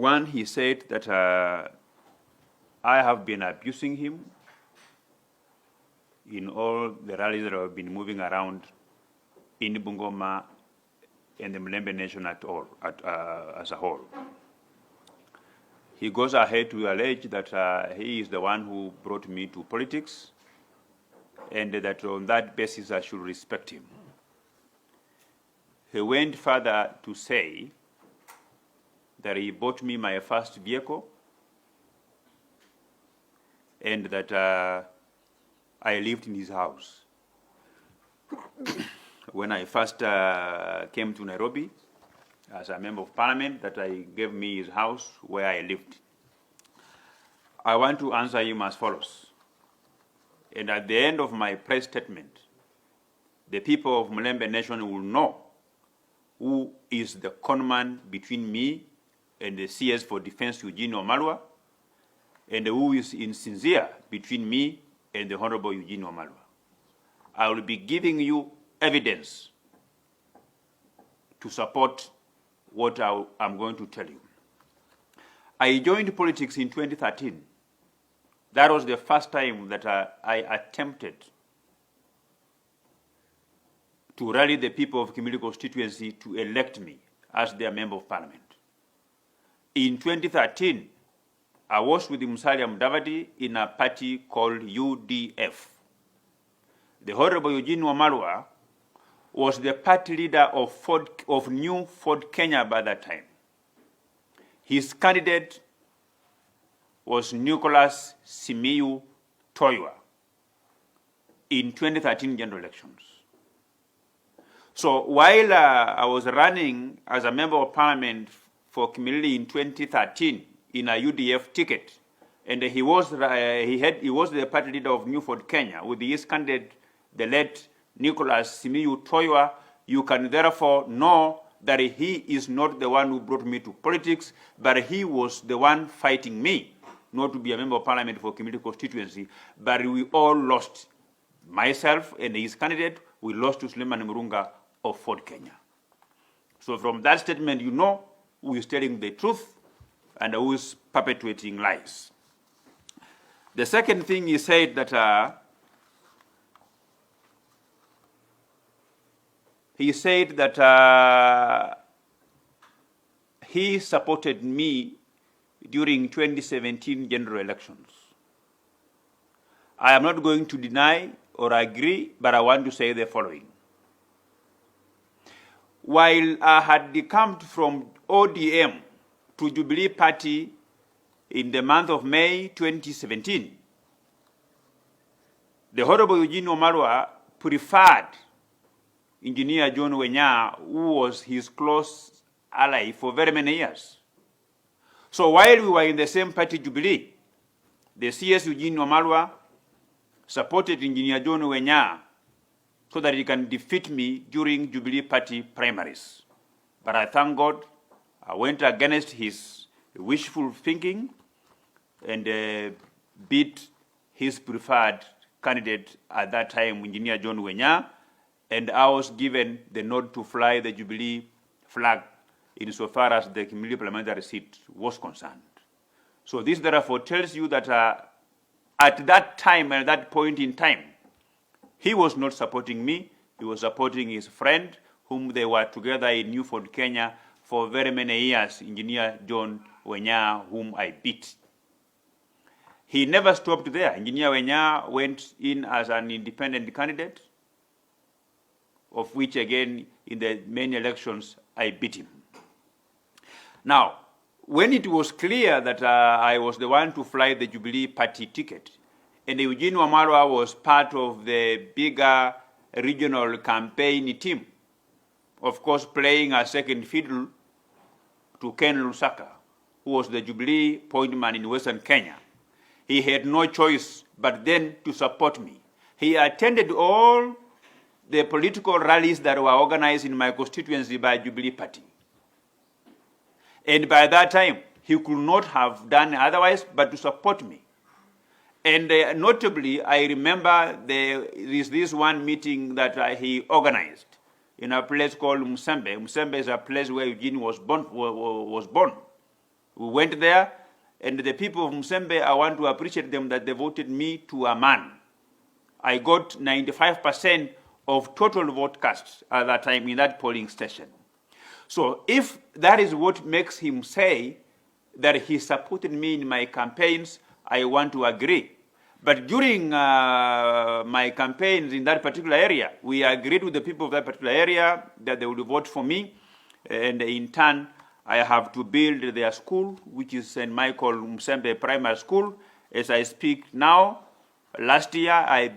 One, he said that I have been abusing him in all the rallies that have been moving around in Bungoma and the Mulembe Nation as a whole. He goes ahead to allege that he is the one who brought me to politics, and that on that basis I should respect him. He went further to say that he bought me my first vehicle and that I lived in his house. When I first came to Nairobi as a member of parliament, that I gave me his house where I lived. I want to answer him as follows. And at the end of my press statement, the people of Mulembe Nation will know who is the conman between me and the CS for Defense Eugene Wamalwa, and who is insincere between me and the Honorable Eugene Wamalwa. I will be giving you evidence to support what I'm going to tell you. I joined politics in 2013. That was the first time that I attempted to rally the people of Kimilili constituency to elect me as their member of parliament. In 2013, I was with Musalia Mudavadi in a party called UDF. The Honorable Eugene Wamalwa was the party leader of New Ford Kenya by that time. His candidate was Nicholas Simiyu Toiwa in 2013 general elections. So while I was running as a member of parliament for Kimilili in 2013 in a UDF ticket, and he was the party leader of New Ford Kenya with his candidate, the late Nicholas Simiyu Toiwa, you can therefore know that he is not the one who brought me to politics, but he was the one fighting me not to be a member of parliament for Kimilili constituency, but we all lost. Myself and his candidate, we lost to Suleiman Murunga of Ford Kenya. So from that statement, you know who is telling the truth and who is perpetuating lies. The second thing he said that he supported me during 2017 general elections. I am not going to deny or agree, but I want to say the following. While I had decamped from ODM to Jubilee Party in the month of May 2017, the Honorable Eugene Wamalwa preferred Engineer John 𝗔𝗕𝗎𝗓, who was his close ally for very many years. So while we were in the same party, Jubilee, the CS Eugene Wamalwa supported Engineer John 𝗔𝗕𝗎𝗓 so that he can defeat me during Jubilee Party primaries. But I thank God, I went against his wishful thinking and beat his preferred candidate at that time, Engineer John 𝗔𝗕𝗎𝗓, and I was given the nod to fly the Jubilee flag insofar as the Kimilili parliamentary seat was concerned. So this therefore tells you that at that time and at that point in time, he was not supporting me, he was supporting his friend, whom they were together in New Ford Kenya for very many years, Engineer John 𝗔𝗕𝗎𝗓, whom I beat. He never stopped there. Engineer 𝗔𝗕𝗎𝗓 went in as an independent candidate, of which again, in the main elections, I beat him. Now, when it was clear that I was the one to fly the Jubilee Party ticket, and Eugene Wamalwa was part of the bigger regional campaign team, of course playing a second fiddle to Ken Lusaka, who was the Jubilee point man in Western Kenya, he had no choice but then to support me. He attended all the political rallies that were organized in my constituency by Jubilee Party. And by that time, he could not have done otherwise but to support me. And notably, I remember there is this one meeting that he organized in a place called Musembe. Musembe is a place where Eugene was born. We went there, and the people of Musembe, I want to appreciate them that they voted me to a man. I got 95% of total vote cast at that time in that polling station. So if that is what makes him say that he supported me in my campaigns, I want to agree. But during my campaigns in that particular area, we agreed with the people of that particular area that they would vote for me, and in turn, I have to build their school, which is St. Michael Musembe Primary School. As I speak now, last year I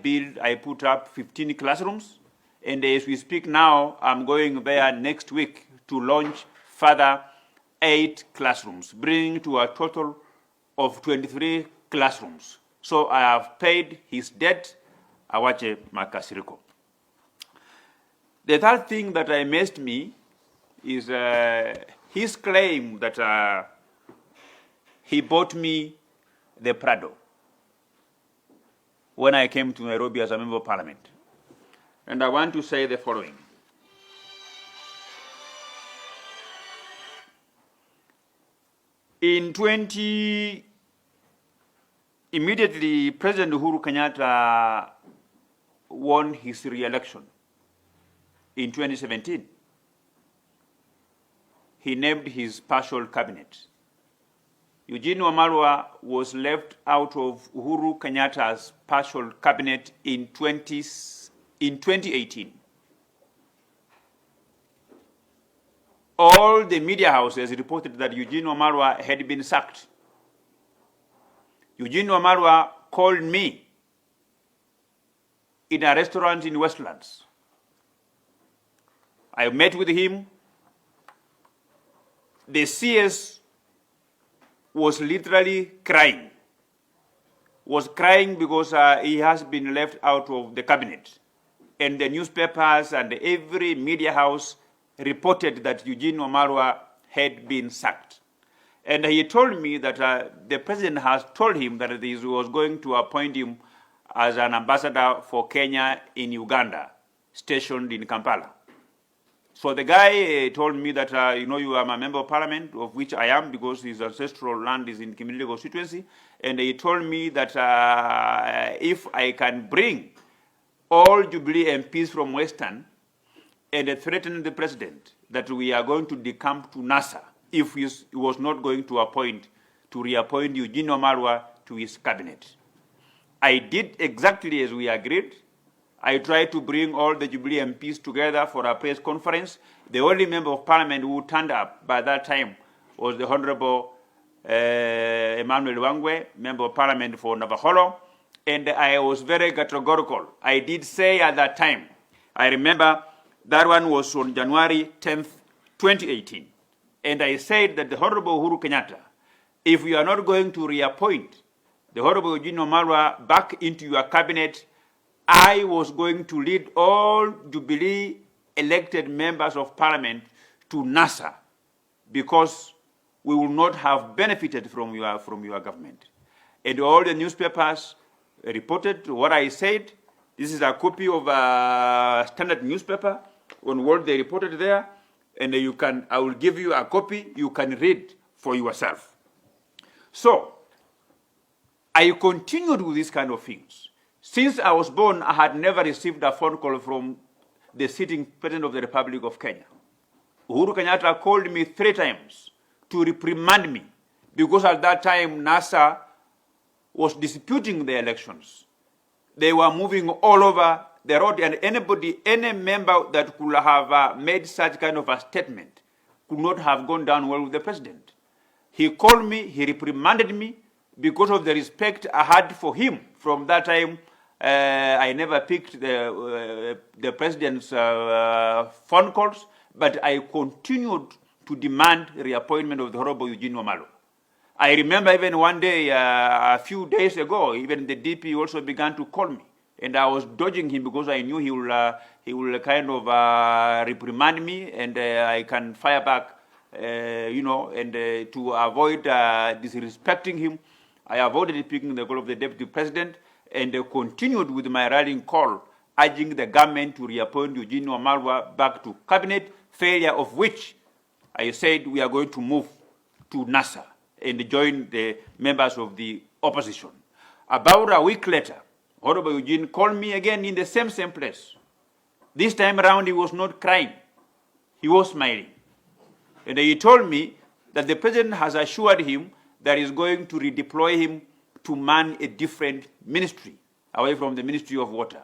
put up 15 classrooms, and as we speak now, I'm going there next week to launch further 8 classrooms, bringing to a total of 23 classrooms. So I have paid his debt, awache makasiriko. The third thing that amazed me is his claim that he bought me the Prado when I came to Nairobi as a member of parliament. And I want to say the following. Immediately, President Uhuru Kenyatta won his re-election in 2017. He named his partial cabinet. Eugene Wamalwa was left out of Uhuru Kenyatta's partial cabinet in 2018. All the media houses reported that Eugene Wamalwa had been sacked. Eugene Wamalwa called me in a restaurant in Westlands. I met with him. The CS was literally crying. Was crying because he has been left out of the cabinet. And the newspapers and every media house reported that Eugene Wamalwa had been sacked. And he told me that the president has told him that he was going to appoint him as an ambassador for Kenya in Uganda, stationed in Kampala. So the guy told me that, you are a member of parliament, of which I am because his ancestral land is in Kimilili constituency. And he told me that if I can bring all Jubilee MPs from Western and threaten the president that we are going to decamp to NASA if he was not going to reappoint Eugene Wamalwa to his cabinet. I did exactly as we agreed. I tried to bring all the Jubilee MPs together for a press conference. The only member of parliament who turned up by that time was the Honorable Emmanuel Wangwe, member of parliament for Navaholo, and I was very categorical. I did say at that time, I remember that one was on January 10th, 2018. And I said that the Honorable Uhuru Kenyatta, if we are not going to reappoint the Honorable Eugene Wamalwa back into your cabinet, I was going to lead all Jubilee elected members of parliament to NASA because we will not have benefited from your government. And all the newspapers reported what I said. This is a copy of a standard newspaper on what they reported there. And I will give you a copy, you can read for yourself. So, I continued with these kind of things. Since I was born, I had never received a phone call from the sitting President of the Republic of Kenya. Uhuru Kenyatta called me 3 times to reprimand me because at that time NASA was disputing the elections. They were moving all over the road, and any member that could have made such kind of a statement could not have gone down well with the president. He called me, he reprimanded me because of the respect I had for him. From that time, I never picked the president's phone calls, but I continued to demand reappointment of the Honorable Eugene Wamalwa. I remember even one day, a few days ago, even the DP also began to call me. And I was dodging him because I knew he will kind of reprimand me, and I can fire back, and to avoid disrespecting him, I avoided picking the call of the deputy president and continued with my rallying call, urging the government to reappoint Eugene Wamalwa back to cabinet, failure of which I said we are going to move to NASA. and joined the members of the opposition. About a week later, Honorable Eugene called me again in the same place. This time around, he was not crying. He was smiling. And he told me that the president has assured him that he's going to redeploy him to man a different ministry, away from the Ministry of Water.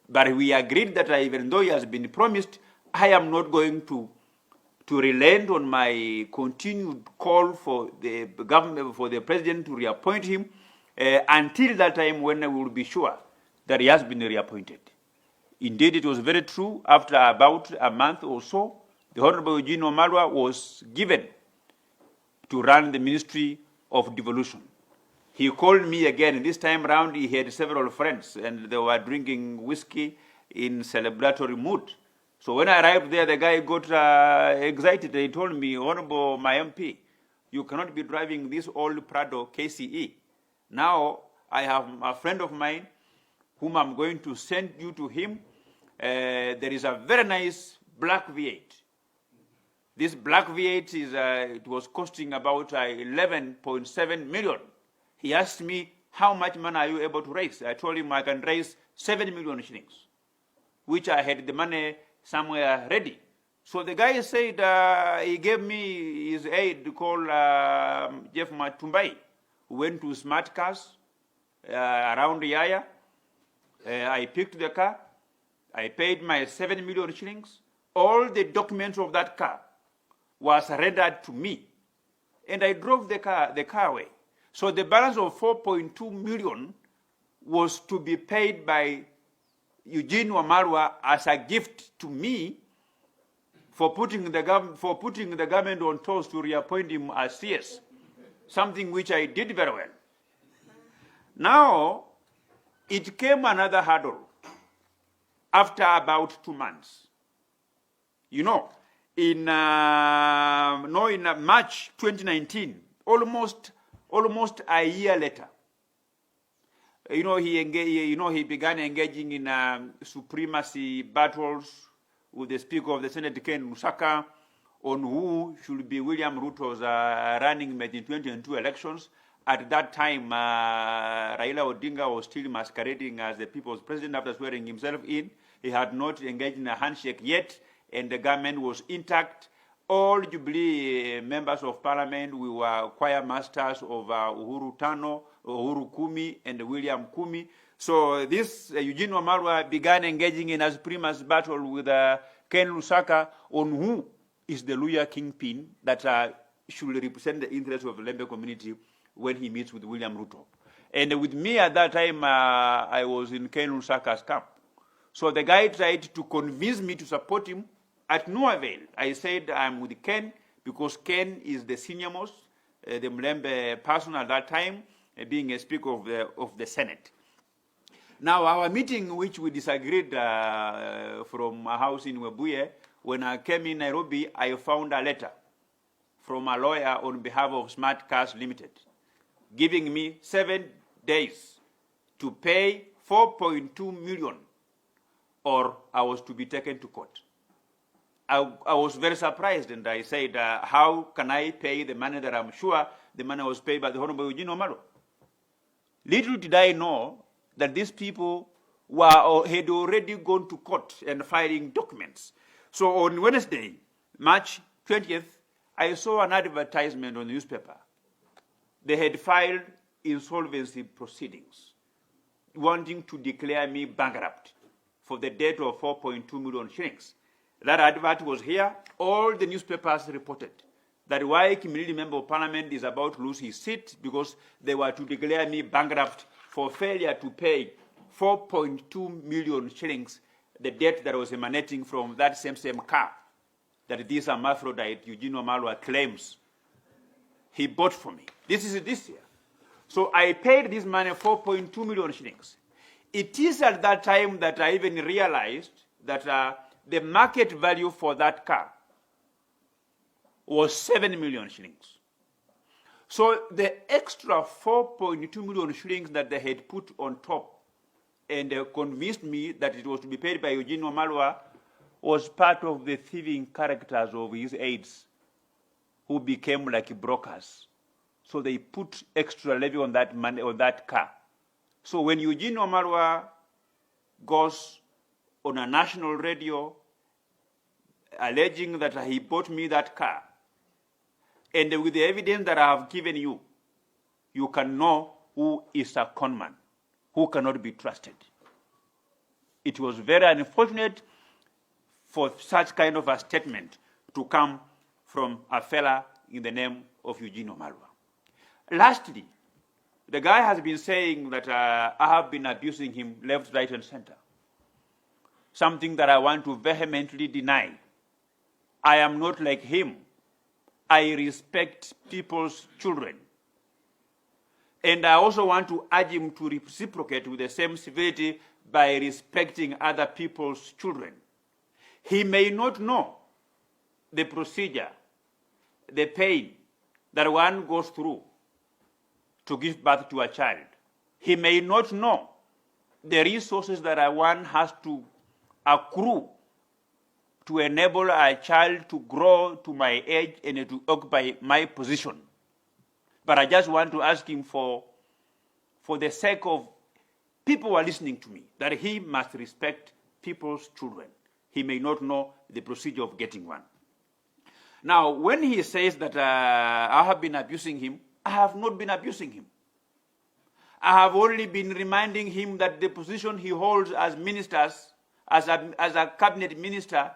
But we agreed that even though he has been promised, I am not going to relent on my continued call for the government, for the president to reappoint him until that time when I will be sure that he has been reappointed. Indeed, it was very true. After about a month or so, the Honorable Eugene Wamalwa was given to run the Ministry of Devolution. He called me again. This time around, he had several friends, and they were drinking whiskey in celebratory mood. So when I arrived there, the guy got excited. He told me, Honorable, my MP, you cannot be driving this old Prado KCE. Now, I have a friend of mine whom I'm going to send you to him. There is a very nice black V8. This black V8 it was costing about 11.7 million. He asked me, how much money are you able to raise? I told him I can raise 7 million shillings, which I had the money somewhere ready. So the guy said, he gave me his aide called Jeff Matumbai, who went to Smart Cars around Yaya. I picked the car. I paid my 7 million shillings. All the documents of that car was rendered to me, and I drove the car away. So the balance of 4.2 million was to be paid by Eugene Wamalwa as a gift to me for putting the government on toes to reappoint him as CS, something which I did very well. Now, it came another hurdle after about 2 months. You know, in March 2019, almost a year later, he began engaging in supremacy battles with the Speaker of the Senate, Ken Lusaka, on who should be William Ruto's running mate in 2022 elections. At that time, Raila Odinga was still masquerading as the people's president after swearing himself in. He had not engaged in a handshake yet, and the government was intact. All Jubilee members of parliament, we were choir masters of Uhuru Tano, Uhuru Kumi, and William Kumi. So this Eugene Wamalwa began engaging in a supremacy battle with Ken Lusaka on who is the Luya kingpin that should represent the interests of the Lembe community when he meets with William Ruto. And with me at that time, I was in Ken Lusaka's camp. So the guy tried to convince me to support him. At no avail. I said I'm with Ken because Ken is the senior most, the Mlembe person at that time, being a Speaker of the Senate. Now, our meeting, which we disagreed from a house in Webuye, when I came in Nairobi, I found a letter from a lawyer on behalf of Smart Cars Limited, giving me 7 days to pay 4.2 million, or I was to be taken to court. I was very surprised, and I said, how can I pay the money that I'm sure the money was paid by the Honorable Eugene Wamalwa? Little did I know that these people had already gone to court and filing documents. So on Wednesday, March 20th, I saw an advertisement on the newspaper. They had filed insolvency proceedings, wanting to declare me bankrupt for the debt of 4.2 million shillings. That advert was here. All the newspapers reported that why Kimilili Member of Parliament is about to lose his seat because they were to declare me bankrupt for failure to pay 4.2 million shillings, the debt that was emanating from that same car that this hermaphrodite Eugene Wamalwa claims he bought for me. This is this year. So I paid this money 4.2 million shillings. It is at that time that I even realized that the market value for that car was 7 million shillings. So the extra 4.2 million shillings that they had put on top and convinced me that it was to be paid by Eugene Wamalwa was part of the thieving characters of his aides who became like brokers So they put extra levy on that money, on that car. So when Eugene Wamalwa goes on a national radio alleging that he bought me that car, and with the evidence that I have given you, you can know who is a conman, who cannot be trusted. It was very unfortunate for such kind of a statement to come from a fella in the name of Eugene Wamalwa. Lastly, the guy has been saying that I have been abusing him left, right, and center. Something that I want to vehemently deny. I am not like him. I respect people's children. And I also want to urge him to reciprocate with the same civility by respecting other people's children. He may not know the procedure, the pain that one goes through to give birth to a child. He may not know the resources that one has to accrue to enable a child to grow to my age and to occupy my position. But I just want to ask him for the sake of people who are listening to me, that he must respect people's children. He may not know the procedure of getting one. Now, when he says that I have been abusing him, I have not been abusing him. I have only been reminding him that the position he holds as ministers, as a cabinet minister,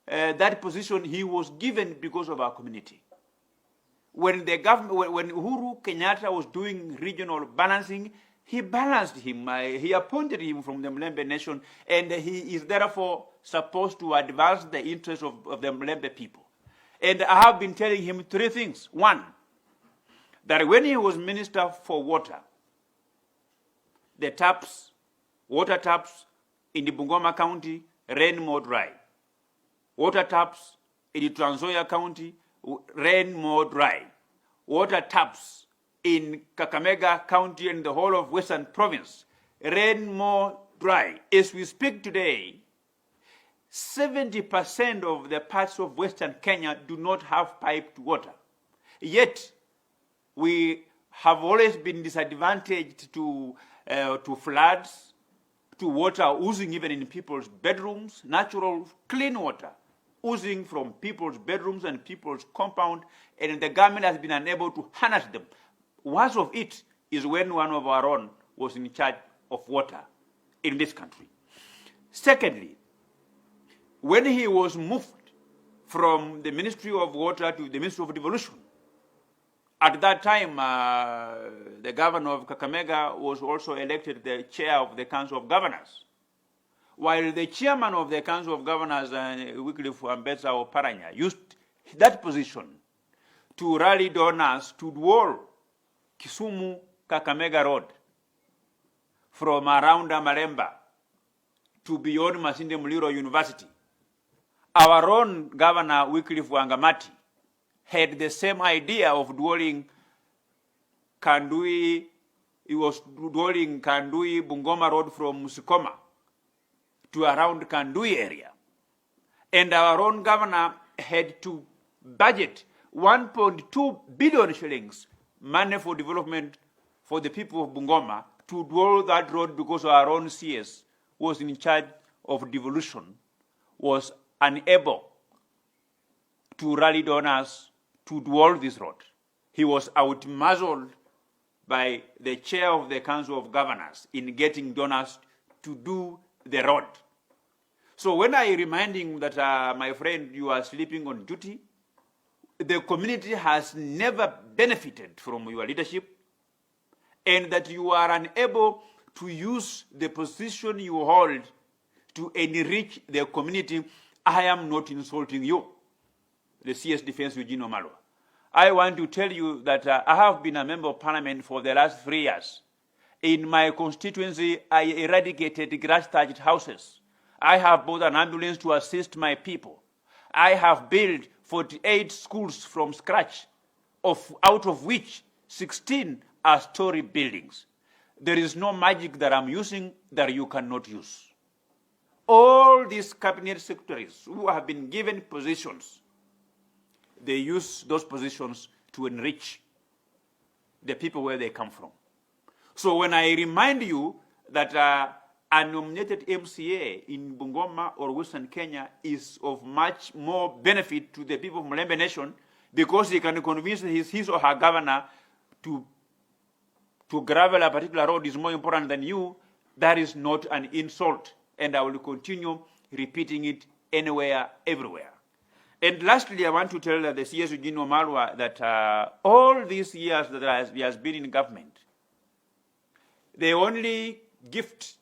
that position he was given because of our community. When the government, when Uhuru Kenyatta was doing regional balancing, he balanced him. He appointed him from the Mlembe nation, and he is therefore supposed to advance the interests of the Mlembe people. And I have been telling him three things. One, that when he was Minister for Water, the water taps in the Bungoma County ran more dry. Water taps in the Trans Nzoia County ran more dry. Water taps in Kakamega County and the whole of Western Province ran more dry. As we speak today, 70% of the parts of Western Kenya do not have piped water. Yet, we have always been disadvantaged to floods, to water oozing even in people's bedrooms, natural clean water oozing from people's bedrooms and people's compound, and the government has been unable to harness them. Worst of it is when one of our own was in charge of water in this country. Secondly, when he was moved from the Ministry of Water to the Ministry of Devolution, at that time, the governor of Kakamega was also elected the chair of the Council of Governors, while the chairman of the Council of Governors, 𝗔𝗕𝗢𝗪 𝗡𝗲, used that position to rally donors to wall Kisumu-Kakamega Road from around Amalemba to beyond Masinde Muliro University. Our own Governor Wycliffe Wangamati had the same idea of dwelling Kandui. He was dwelling Kandui Bungoma Road from Musikoma to around Kandui area. And our own governor had to budget 1.2 billion shillings money for development for the people of Bungoma to dwell that road because our own CS was in charge of devolution, was unable to rally donors to dwell this road. He was outmuscled by the chair of the Council of Governors in getting donors to do the road. So when I remind him that, my friend, you are sleeping on duty, the community has never benefited from your leadership, and that you are unable to use the position you hold to enrich the community, I am not insulting you, the CS Defense Eugene Wamalwa. I want to tell you that I have been a member of parliament for the last 3 years. In my constituency, I eradicated grass-thatched houses. I have bought an ambulance to assist my people. I have built 48 schools from scratch, out of which 16 are story buildings. There is no magic that I'm using that you cannot use. All these cabinet secretaries who have been given positions, they use those positions to enrich the people where they come from. So when I remind you that a nominated MCA in Bungoma or Western Kenya is of much more benefit to the people of Mulembe Nation because he can convince his or her governor to gravel a particular road is more important than you, that is not an insult. And I will continue repeating it anywhere, everywhere. And lastly, I want to tell the CS Eugene Wamalwa that all these years that he has been in government, the only gift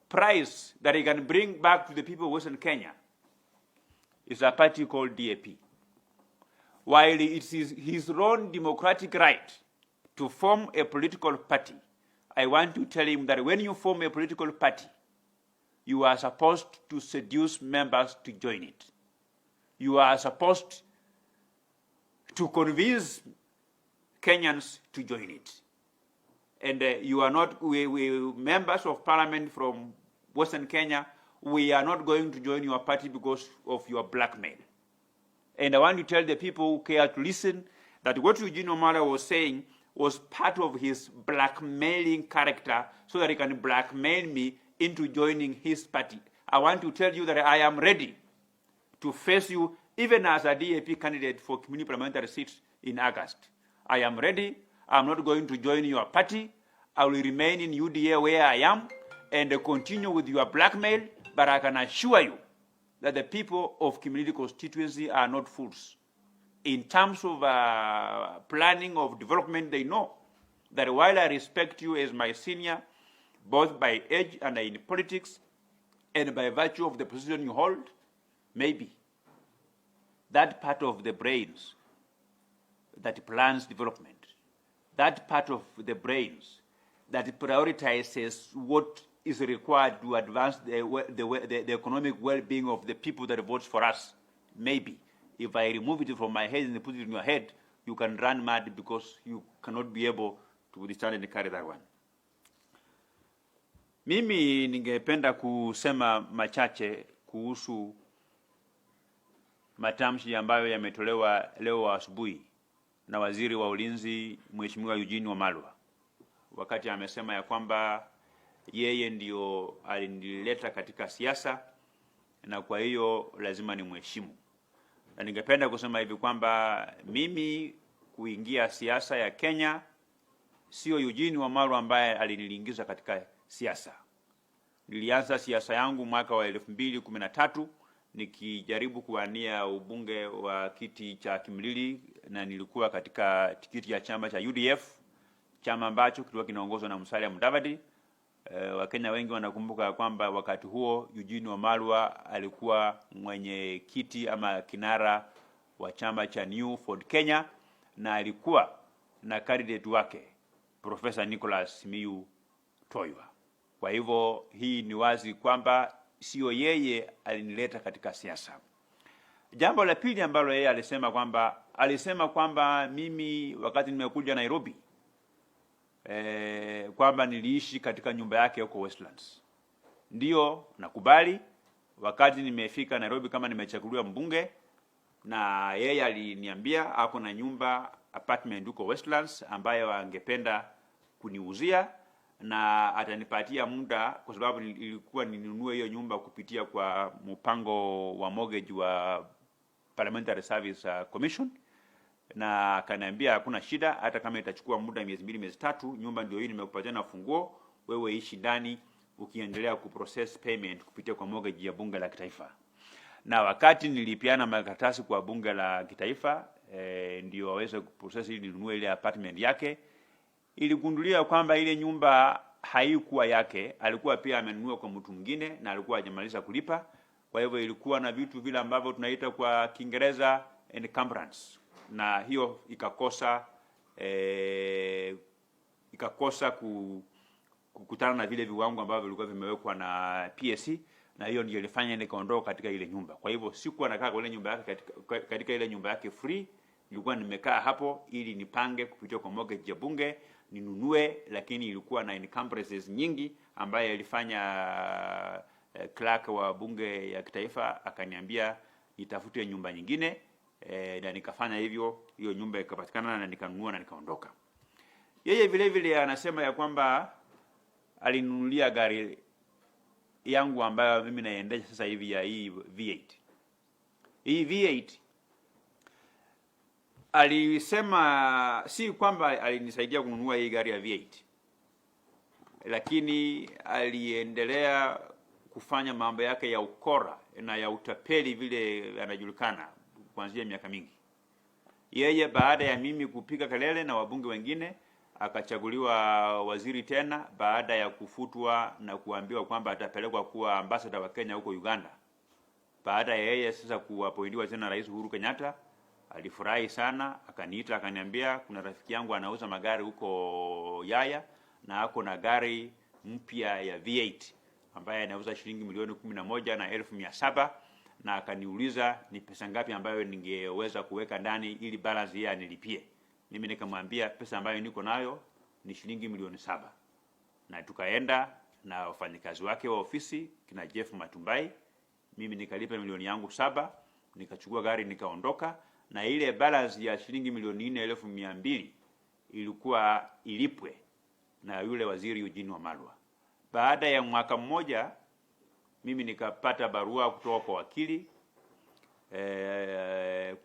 prize that he can bring back to the people of Western Kenya is a party called DAP. While it is his own democratic right to form a political party, I want to tell him that when you form a political party, you are supposed to seduce members to join it. You are supposed to convince Kenyans to join it. And you are not, we members of parliament from Western Kenya, we are not going to join your party because of your blackmail. And I want to tell the people who care to listen that what Eugene Wamalwa was saying was part of his blackmailing character so that he can blackmail me into joining his party. I want to tell you that I am ready to face you even as a DAP candidate for community parliamentary seats in August. I am ready. I'm not going to join your party. I will remain in UDA where I am and continue with your blackmail, but I can assure you that the people of Kimilili constituency are not fools. In terms of planning of development, they know that while I respect you as my senior, both by age and in politics, and by virtue of the position you hold, maybe that part of the brains that plans development, that part of the brains that prioritizes what is required to advance the economic well-being of the people that vote for us, maybe if I remove it from my head and put it in your head, you can run mad because you cannot be able to withstand and carry that one. Mimi ningependa kusema machache kuhusu matamshi ambayo yametolewa leo asubuhi na waziri wa ulinzi Mheshimiwa Eugene Wamalwa, wakati amesema ya kwamba yeye ndio alinileta katika siasa na kwa hiyo lazima nimheshimu. Na ningependa kusema hivi kwamba mimi kuingia siasa ya Kenya sio Eugene Wamalwa ambaye aliniingiza katika siasa. Nilianza siasa yangu mwaka wa 2013 nikijaribu kuwania ubunge wa kiti cha Kimilili, na nilikuwa katika tikiti ya chama cha UDF, chama ambacho kilikuwa kinaongozwa na Musalia Mudavadi. Wakenya wengi wanakumbuka kwamba wakati huo Eugene Wamalwa alikuwa mwenye kiti ama kinara wa chama cha New Ford Kenya, na alikuwa na candidate wake Professor Nicholas Miu Toiwa. Kwa hivyo hii ni wazi kwamba sio yeye alinileta katika siasa. Jambo la pili ambalo yeye alisema kwamba mimi wakati nimekuja Nairobi kwamba niliishi katika nyumba yake huko Westlands. Ndio, nakubali. Wakati nimefika Nairobi kama nimechaguliwa mbunge, na yeye aliniambia ako na nyumba apartment huko Westlands ambayo angependa kuniuzia na atanipatia muda, kwa sababu ilikuwa ninunue hiyo nyumba kupitia kwa mpango wa mortgage wa Parliamentary Service Commission, na akaniambia hakuna shida, hata kama itachukua muda miezi 2 miezi 3, nyumba ndio hii nimekupatia na funguo, wewe ishi ndani ukiendelea kuprocess payment kupitia kwa mortgage ya bunge la kitaifa. Na wakati nilipiana makaratasi kwa bunge la kitaifa ndio waweze kuprocess ili ninunue ile apartment yake, iligundulia kwamba ile nyumba haikuwa yake, alikuwa pia amenunua kwa mtu mwingine na alikuwa hajamaliza kulipa. Kwa hivyo ilikuwa na vitu vile ambavyo tunaita kwa Kiingereza encumbrance, na hiyo ikakosa kukutana na vile viwango ambavyo vilikuwa vimewekwa na PSC, na hiyo ndio ilifanya nikaondoka katika ile nyumba. Kwa hivyo sikuwa nakaa kwa ile nyumba yake katika ile nyumba yake free, nilikuwa nimekaa hapo ili nipange kupitia kwa mortgage ya bunge ninunue, lakini ilikuwa na encumbrances nyingi ambaye ilifanya clerk wa bunge ya kitaifa akaniambia nitafute nyumba nyingine na nikafanya hivyo, hiyo nyumba ikapatikana na nikanunua na nikaondoka. Yeye vile vile anasema ya kwamba alinunulia gari yangu ambayo mimi naendesha sasa hivi ya hii V8. Hii V8 alisema si kwamba alinisaidia kununua hii gari ya V8, lakini aliendelea kufanya mambo yake ya ukora na ya utapeli vile anajulikana kuanzia miaka mingi. Yeye baada ya mimi kupiga kelele na wabunge wengine akachaguliwa waziri tena, baada ya kufutwa na kuambiwa kwamba atapelekwa kuwa ambassador wa Kenya huko Uganda. Baada ya yeye sasa kuapointiwa tena Rais Uhuru Kenyatta, alifurahi sana, akaniita akaniambia kuna rafiki yangu anauza magari huko Yaya na ako na gari mpya ya V8 ambaye anauza shilingi milioni 11,700, na akaniuliza ni pesa ngapi ambayo ningeweza kuweka ndani ili balance yeye anilipie. Mimi nikamwambia pesa ambayo niko nayo ni shilingi milioni 7. Na tukaenda na wafanyikazi wake wa ofisi kina Jeff Matumbai, mimi nikalipa milioni yangu 7, nikachukua gari nikaondoka, na ile balance ya shilingi milioni 4,200 ilikuwa ilipwe na yule waziri Eugene Wamalwa. Baada ya mwaka mmoja mimi nikapata barua kutoka kwa wakili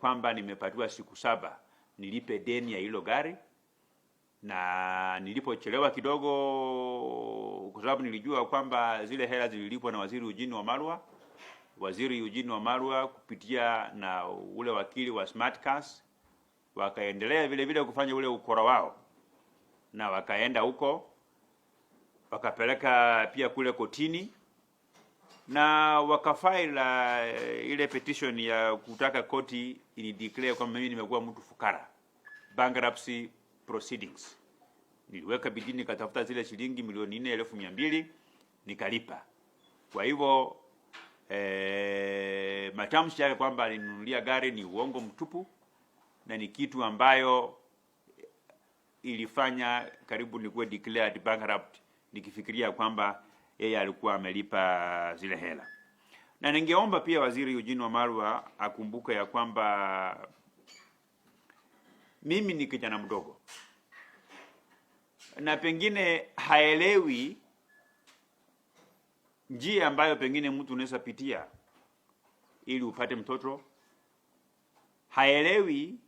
kwamba nimepatiwa siku 7 nilipe deni ya hilo gari, na nilipochelewa kidogo kwa sababu nilijua kwamba zile hela zililipwa na waziri Eugene Wamalwa. Waziri Eugene Wamalwa kupitia na ule wakili wa Smart Cars wakaendelea vile vile kufanya ule ukora wao, na wakaenda huko wakapeleka pia kule kotini na wakafile ile petition ya kutaka koti ili declare kwamba mimi nimekuwa mtu fukara, bankruptcy proceedings. Niliweka bidii nikatafuta zile shilingi milioni 4,200 nikalipa. Kwa hivyo matamshi yake kwamba alinunulia gari ni uongo mtupu, na ni kitu ambayo ilifanya karibu nikuwe declared bankrupt nikifikiria kwamba yeye alikuwa amelipa zile hela. Na ningeomba pia waziri Eugene Wamalwa akumbuke ya kwamba mimi ni kijana mdogo na pengine haelewi njia ambayo pengine mtu unaweza pitia ili upate mtoto. Haelewi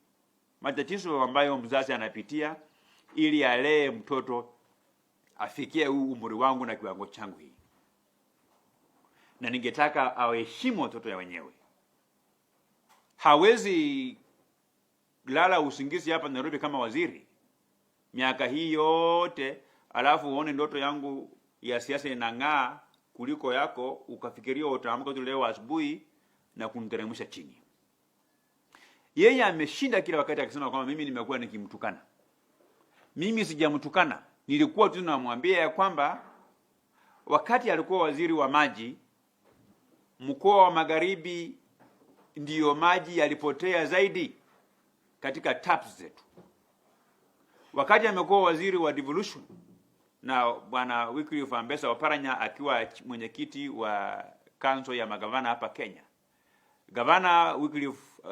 matatizo ambayo mzazi anapitia ili alee mtoto afikie umri wangu na kiwango changu hii. Na ningetaka awaheshimu watoto ya wenyewe. Hawezi lala usingizi hapa Nairobi kama waziri miaka hii yote alafu uone ndoto yangu ya siasa inang'aa kuliko yako, ukafikiria utaamka tu leo asubuhi na kuniteremsha chini. Yeye ameshinda kila wakati akisema kwamba mimi nimekuwa nikimtukana. Mimi sijamtukana. Nilikuwa tu namwambia ya kwamba wakati alikuwa waziri wa maji, mkoa wa Magharibi ndiyo maji yalipotea zaidi katika taps zetu. Wakati amekuwa waziri wa devolution na bwana Wycliffe Ambesa Oparanya akiwa mwenyekiti wa council ya magavana hapa Kenya, gavana Wycliffe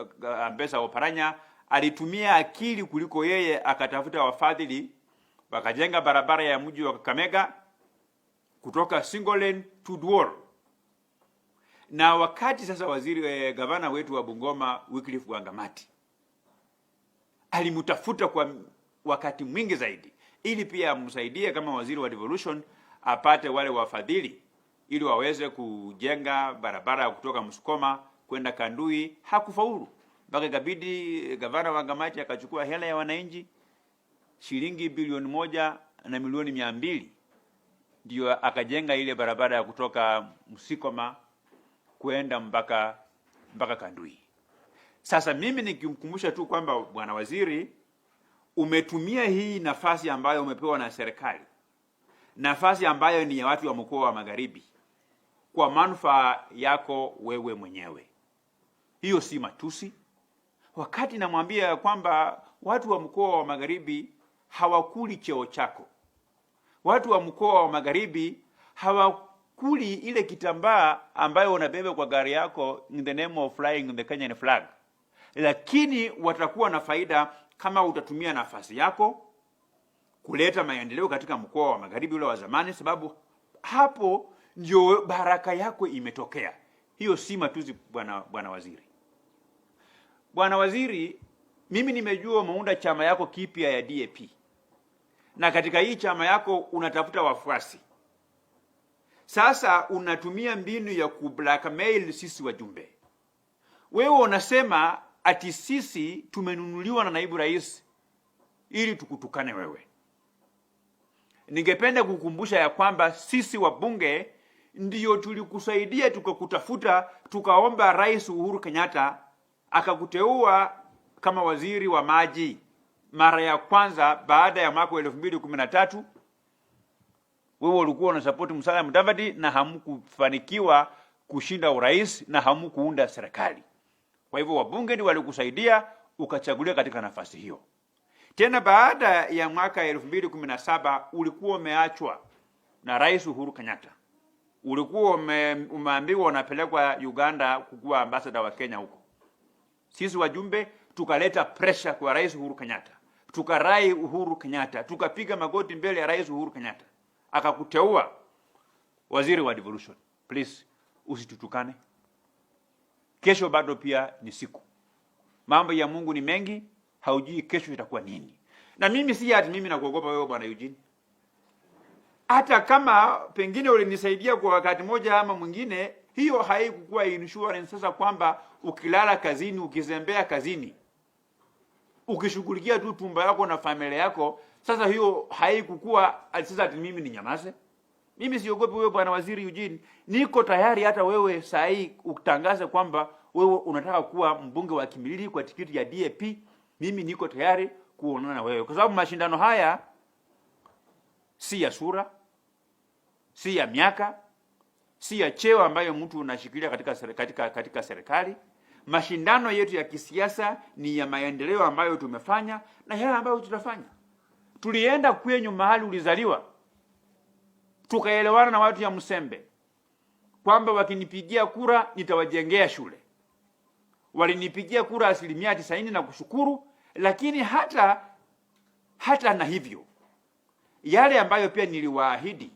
Ambesa Oparanya alitumia akili kuliko yeye, akatafuta wafadhili wakajenga barabara ya mji wa Kakamega kutoka single lane to dual. Na wakati sasa waziri gavana wetu wa Bungoma Wycliffe Wangamati alimutafuta kwa wakati mwingi zaidi ili pia amsaidie kama waziri wa devolution apate wale wafadhili ili waweze kujenga barabara kutoka Msukoma kwenda Kandui. Hakufaulu. Mpaka ikabidi gavana Wangamati akachukua hela ya wananchi shilingi bilioni 1,200,000 ndio akajenga ile barabara ya kutoka Msukoma kwenda mpaka Kandui. Sasa mimi nikimkumbusha tu kwamba bwana waziri, umetumia hii nafasi ambayo umepewa na serikali, nafasi ambayo ni ya watu wa mkoa wa Magharibi, kwa manufaa yako wewe mwenyewe. Hiyo si matusi. Wakati namwambia kwamba watu wa mkoa wa Magharibi hawakuli cheo chako, watu wa mkoa wa Magharibi hawakuli ile kitambaa ambayo unabeba kwa gari yako in the name of flying the Kenyan flag. lakini watakuwa na faida kama utatumia nafasi yako kuleta maendeleo katika mkoa wa Magharibi ule wa zamani, sababu hapo ndio baraka yako imetokea. Hiyo si matuzi, bwana waziri. Bwana waziri, mimi nimejua umeunda chama yako kipya ya DAP. Na katika hii chama yako unatafuta wafuasi. Sasa unatumia mbinu ya kublackmail sisi wajumbe. Wewe unasema ati sisi tumenunuliwa na naibu rais ili tukutukane wewe. Ningependa kukumbusha ya kwamba sisi wabunge ndiyo tulikusaidia tukakutafuta, tukaomba Rais Uhuru Kenyatta akakuteua kama waziri wa maji mara ya kwanza baada ya mwaka 2013. Wewe ulikuwa unasupport Musalia Mudavadi na hamkufanikiwa kushinda urais na hamkuunda serikali. Kwa hivyo wabunge ndio walikusaidia ukachaguliwa katika nafasi hiyo. Tena baada ya mwaka 2017 ulikuwa umeachwa na Rais Uhuru Kenyatta. Ulikuwa umeambiwa unapelekwa Uganda kukuwa ambassador wa Kenya huko. Sisi wajumbe tukaleta pressure kwa Rais Uhuru Kenyatta. Tukarai Uhuru Kenyatta, tukapiga magoti mbele ya Rais Uhuru Kenyatta. Akakuteua waziri wa devolution. Please, usitutukane. Kesho bado pia ni siku. Mambo ya Mungu ni mengi, haujui kesho itakuwa nini. Na mimi si ati mimi nakuogopa wewe bwana Eugene. Hata kama pengine ulinisaidia kwa wakati moja ama mwingine, hiyo haikukuwa insurance sasa kwamba ukilala kazini, ukizembea kazini, ukishughulikia tu tumba yako na familia yako, sasa hiyo haikukuwa sasa ati mimi ni nyamaze. Mimi siogopi wewe bwana waziri Eugene. Niko tayari hata wewe saa hii utangaze kwamba wewe unataka kuwa mbunge wa Kimilili kwa tikiti ya DAP. Mimi niko tayari kuonana na wewe. Kwa sababu mashindano haya si ya sura, si ya miaka, si ya cheo ambayo mtu unashikilia katika serikali. Mashindano yetu ya kisiasa ni ya maendeleo ambayo tumefanya na yale ambayo tutafanya. Tulienda kwenye mahali ulizaliwa, tukaelewana na watu ya Msembe kwamba wakinipigia kura nitawajengea shule. Walinipigia kura 90% na kushukuru, lakini hata na hivyo yale ambayo pia niliwaahidi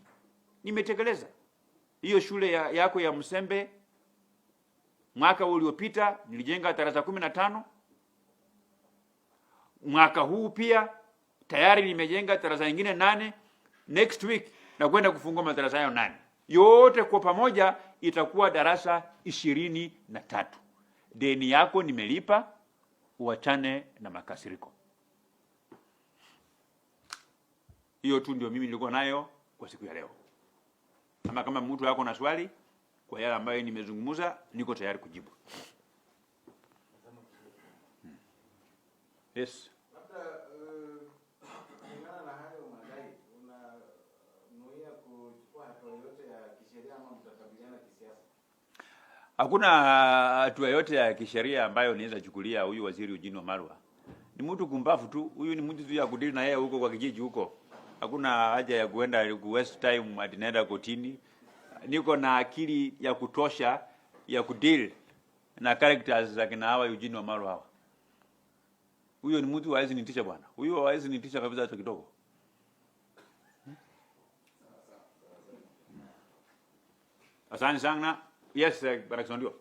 nimetekeleza. Hiyo shule yako ya Msembe mwaka uliopita nilijenga darasa 15. Mwaka huu pia tayari nimejenga darasa nyingine 8. Next week na kwenda kufungua madarasa hayo 8. Yote kwa pamoja itakuwa darasa 23. Deni yako nimelipa, uachane na makasiriko. Hiyo tu ndio mimi nilikuwa nayo kwa siku ya leo. Kama mtu yako na swali kwa yale ambayo nimezungumza, niko tayari kujibu. Yes. Hakuna hatua yote ya kisheria ambayo niweza chukulia huyu waziri Eugene Wamalwa. Ni mtu kumbafu tu. Huyu ni mtu tu ya kudili na yeye huko kwa kijiji huko. Hakuna haja ya kuenda waste time atinaenda kotini. Niko na akili ya kutosha ya kudeal na characters za kina hawa Eugene Wamalwa hawa. Huyo ni mtu hawezi nitisha bwana. Huyo hawezi nitisha kabisa hata kidogo. Asante sana. Yes, Barasa ndio.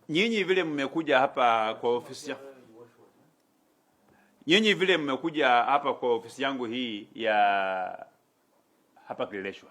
Nyinyi vile mmekuja hapa kwa ofisi Nyinyi vile mmekuja hapa kwa ofisi yangu hii ya hapa Kileleshwa.